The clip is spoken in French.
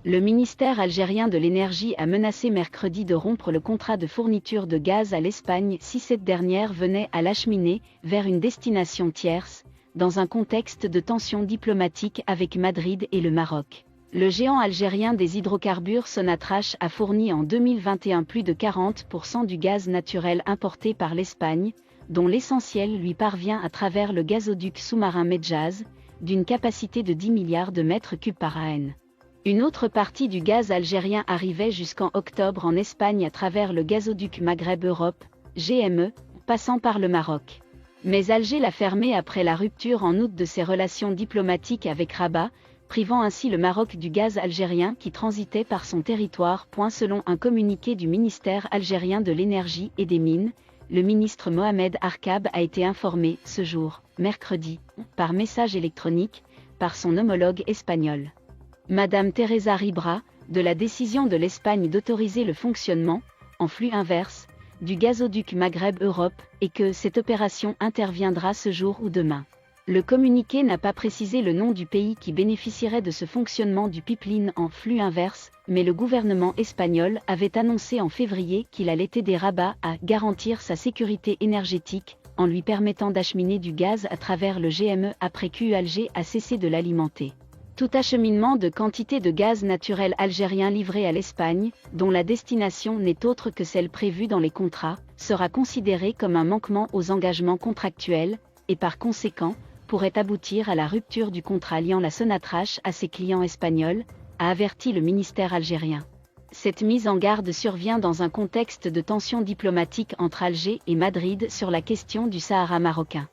Le ministère algérien de l'énergie a menacé mercredi de rompre le contrat de fourniture de gaz à l'Espagne si cette dernière venait à l'acheminer vers une destination tierce, dans un contexte de tensions diplomatiques avec Madrid et le Maroc. Le géant algérien des hydrocarbures Sonatrach a fourni en 2021 plus de 40% du gaz naturel importé par l'Espagne, dont l'essentiel lui parvient à travers le gazoduc sous-marin Medjaz, d'une capacité de 10 milliards de mètres cubes par an. Une autre partie du gaz algérien arrivait jusqu'en octobre en Espagne à travers le gazoduc Maghreb-Europe, GME, passant par le Maroc. Mais Alger l'a fermé après la rupture en août de ses relations diplomatiques avec Rabat, privant ainsi le Maroc du gaz algérien qui transitait par son territoire. Selon un communiqué du ministère algérien de l'énergie et des mines, le ministre Mohamed Arkab a été informé ce jour, mercredi, par message électronique, par son homologue espagnol. Madame Teresa Ribera, de la décision de l'Espagne d'autoriser le fonctionnement, en flux inverse, du gazoduc Maghreb-Europe, et que cette opération interviendra ce jour ou demain. Le communiqué n'a pas précisé le nom du pays qui bénéficierait de ce fonctionnement du pipeline en flux inverse, mais le gouvernement espagnol avait annoncé en février qu'il allait aider Rabat à garantir sa sécurité énergétique, en lui permettant d'acheminer du gaz à travers le GME après qu'Alger a cessé de l'alimenter. Tout acheminement de quantité de gaz naturel algérien livré à l'Espagne, dont la destination n'est autre que celle prévue dans les contrats, sera considéré comme un manquement aux engagements contractuels, et par conséquent, pourrait aboutir à la rupture du contrat liant la Sonatrach à ses clients espagnols, a averti le ministère algérien. Cette mise en garde survient dans un contexte de tensions diplomatiques entre Alger et Madrid sur la question du Sahara marocain.